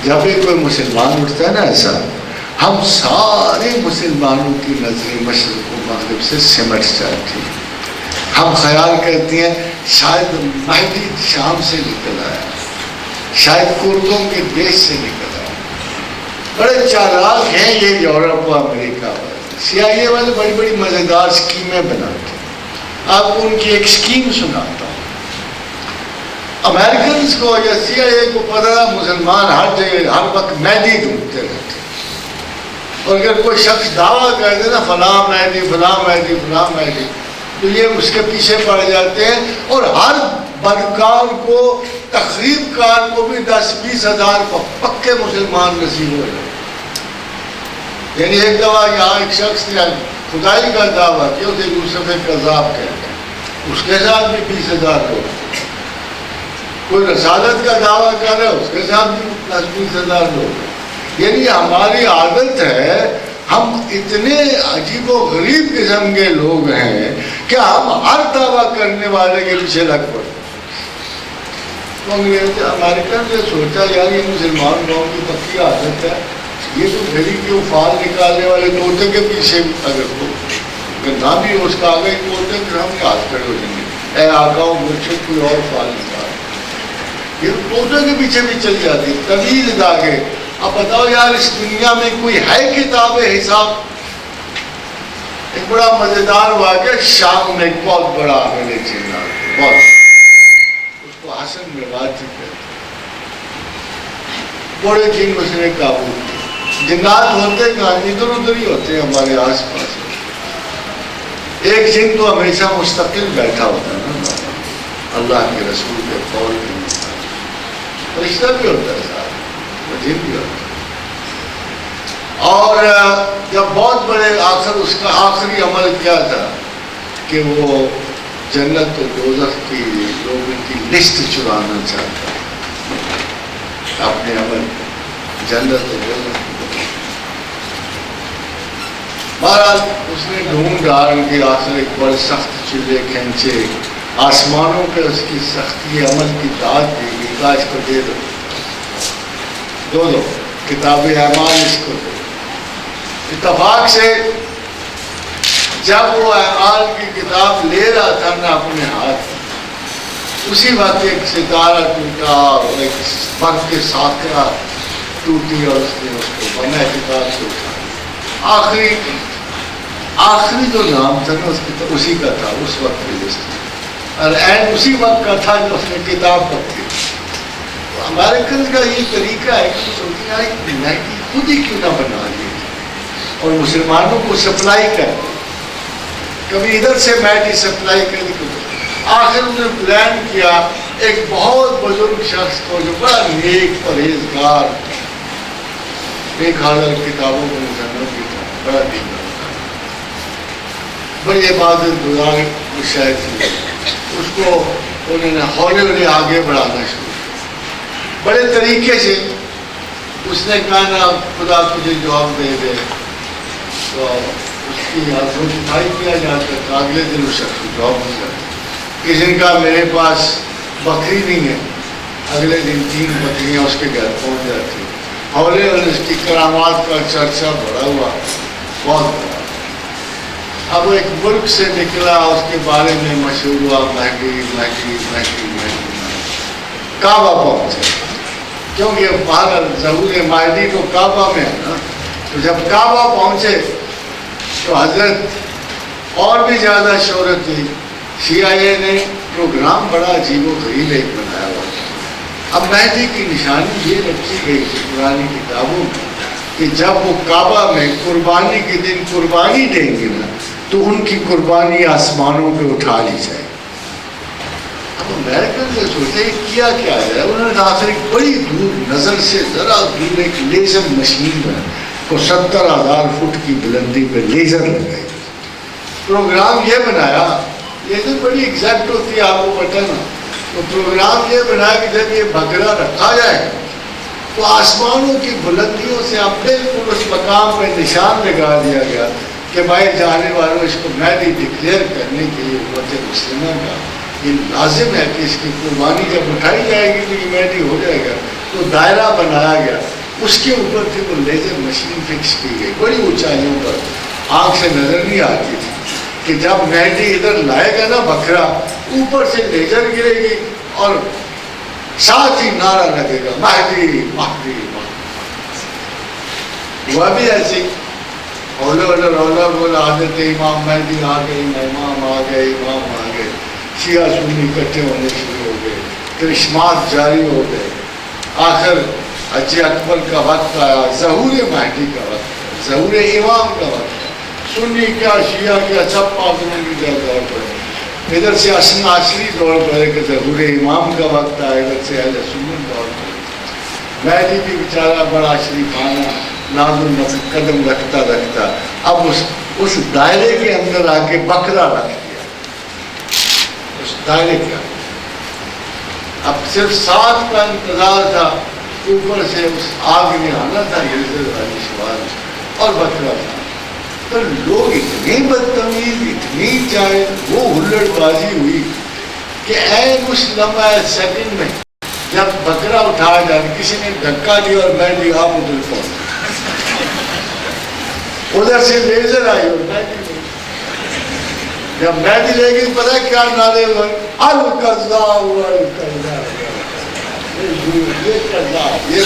جب بھی کوئی مسلمان اٹھتا ہے نا ایسا، ہم سارے مسلمانوں کی نظریں مشرق و مغرب سے سمٹ جاتی ہیں. ہم خیال کرتے ہیں شاید مہدی شام سے نکل آیا، شاید کردوں کے دیش سے نکل آیا. بڑے چالاک ہیں یہ یورپ و امریکہ والے. CIA والے بڑی بڑی مزیدار اسکیمیں بناتے ہیں. آپ کو ان کی ایک اسکیم سناتا ہوں. امریکنز کو یا CIA کو پتہ مسلمان ہر جگہ ہر وقت مہدی ڈھونڈتے رہتے ہیں، اور اگر کوئی شخص دعویٰ کر دے نا فلاں مہدی فلاں مہدی فلاں مہدی، تو یہ اس کے پیچھے پڑ جاتے ہیں، اور ہر بدکار کو تخریب کار کو بھی 10-20 ہزار پکے مسلمان نصیب ہو جائے. یعنی ایک دفعہ یہاں ایک شخص نے خدائی کا دعویٰ کیا، اسے یوسف کذاب کہتے ہیں، اس کے ساتھ بھی 20,000 لوگ. کوئی رسالت کا دعویٰ کر رہا ہے، اس کے ساتھ بھی 10-20 ہزار لوگ. یعنی ہماری عادت ہے، ہم اتنے عجیب و غریب قسم کے لوگ ہیں کہ ہم ہر دعویٰ کرنے والے کے پیچھے لگ پڑتے. امریکہ نے سوچا یار یہ مسلمان لوگوں کی پکی عادت ہے، یہ تو گھڑی کے افعال نکالنے والے طوطے کے پیچھے اگر نہ بھی اس کا آگے طوطے پھر ہم ہاتھ کھڑے ہو جائیں گے، اے آقا مرشد کوئی اور افعال نکال. یہ طوطے کے پیچھے بھی چل جاتی طویل داغے. اب بتاؤ یار اس دنیا میں کوئی ہے کتاب حساب؟ ایک بڑا مزیدار واقعہ شام میں ایک بہت بڑا عامل جنات، بہت، اس کو حسن مرواتی کہتے ہیں. بڑے جن اس نے قابو کیا. جنات ہوتے کہاں ادھر ادھر ہی ہوتے ہیں ہمارے آس پاس. ایک جن تو ہمیشہ مستقل بیٹھا ہوتا ہے نا، اللہ کے رسول کے قول کے مطابق. فرشتہ بھی ہوتا ہے ساتھ، جن بھی ہوتا ہے. اور جب بہت بڑے اس کا آخری عمل کیا تھا کہ وہ جنت و دوزخ کی لوگوں کی لسٹ چرانا چاہتا ہے اپنے عمل جنت و دوزخ کی. بہرحال اس نے ڈھونڈ ڈال کے آخر ایک بڑے سخت چولہے کھینچے، آسمانوں پہ اس کی سختی عمل کی داد دی گئی، کاش کو دے دو کتاب اعمال اس کو دو. اتفاق سے جب وہ اعمال کی کتاب لے رہا تھا نا اپنے ہاتھ، اسی وقت ایک ستارہ ٹوٹا اور ایک برف کے ساتھ ٹوٹی اور اس نے اس کو بنا کتاب سے اٹھا. آخری جو نام تھا نا اس کی اسی کا تھا اس وقت کی لسٹ، اور اینڈ اسی وقت کا تھا جو اس نے کتاب پڑھی. امریکنز کا یہ طریقہ ہے کہ سوچنا ہے کہ مہدی خود ہی کیوں نہ بنا لی اور مسلمانوں کو سپلائی کر دی. کبھی ادھر سے مہدی سپلائی کر دی. آخر انہوں نے پلان کیا ایک بہت بزرگ شخص کو جو بڑا نیک پرہیزگار، 1000 کتابوں کو مصنف بھی تھا، بڑا نیک، بڑی عبادت گزار شاید تھی. اس کو انہوں نے ہولے ہولے آگے بڑھانا شروع بڑے طریقے سے. اس نے کہا نا خدا تجھے جواب دے دے، تو اس کی آزمائی کیا جاتا ہے. اگلے دن اس شخص کو جواب مل جاتا. کسی نے کہا میرے پاس بکری نہیں ہے، اگلے دن 3 بکریاں اس کے گھر پہنچ جاتی. ہولے ہولے اس کی کرامات کا چرچا بڑھا ہوا، بہت بڑا. اب ایک ملک سے نکلا، اس کے بارے میں مشہور ہوا مہدی مہدی مہدی مہدی. کعبہ پہنچے، کیونکہ باہر ظہور مہدی تو کعبہ میں ہے نا. تو جب کعبہ پہنچے تو حضرت اور بھی زیادہ شہرت ہوئی. CIA نے پروگرام بڑا عجیب و غریب ایک بنایا ہوا. اب مہدی کی نشانی یہ رکھی گئی تھی پرانی کتابوں میں کہ جب وہ کعبہ میں قربانی کے دن قربانی دیں گے نا تو ان کی قربانی آسمانوں پہ اٹھا لی جائے. اب امریکن نے سوچے کیا ہے. انہوں نے آخر ایک بڑی دور نظر سے ذرا دور ایک لیزر مشین بنا کو 70,000 فٹ کی بلندی پہ لیزر لگائی. پروگرام یہ بنایا، یہ تو بڑی ایگزیکٹ ہوتی ہے آپ کو پتہ نا. تو پروگرام یہ بنایا کہ جب یہ بکرا رکھا جائے تو آسمانوں کی بلندیوں سے اب بالکل اس مقام پہ نشان لگا دیا گیا کہ بھائی جانے والوں اس کو مہدی ڈکلیئر کرنے کے لیے امت مسلمہ کا یہ لازم ہے کہ اس کی قربانی جب اٹھائی جائے گی تو یہ مہدی ہو جائے گا. تو دائرہ بنایا گیا اس کے اوپر پھر وہ لیزر مشین فکس کی گئی بڑی اونچائیوں پر، آنکھ سے نظر نہیں آتی تھی کہ جب مہدی ادھر لائے گا نا بکرا، اوپر سے لیزر گرے گی اور ساتھ ہی نعرہ لگے گا مہدی مہدی مہدی۔ ہوا بھی ایسے رولا رولا بولا حضرت امام مہدی آ گئے، امام آ گئے، امام آ گئے، شیعہ سنی اکٹھے ہونے شروع ہو گئے، کرشمات جاری ہو گئے۔ آخر حج اکبر کا وقت آیا، ظہور مہدی کا وقت، ظہور امام کا وقت، سنی کیا شیعہ کیا سب پاگلوں کی دوڑ پڑے، ادھر سے حسن عصری دوڑ پڑے کہ ظہور امام کا وقت آئے، ادھر سے اہل سنت دوڑ پڑے۔ مہدی بھی بیچارہ بڑا شریفانہ ناز و قدم رکھتا رکھتا اب اس دائرے کے اندر آ کے بکرا رکھ دیا، اس دائرے کے اندر اب صرف ساتھ کا انتظار تھا، اوپر سے اس آگ نے آنا تھا لیزر والی سوال اور بکرا تھا۔ تو لوگ اتنی بدتمیز، اتنی چاہے وہ ہلڑ بازی ہوئی کہ این اس لمحہ سیکنڈ میں جب بکرا اٹھایا جائے کسی نے دھکا دیا اور مہدی آپ ادھر پہنچ، ادھر سے لیزر آئی اور مہدی گئی۔ جب مہدی لے گئی پتہ کیا نعرے ہوئے، القذاب القذاب، یہ کذاب، یہ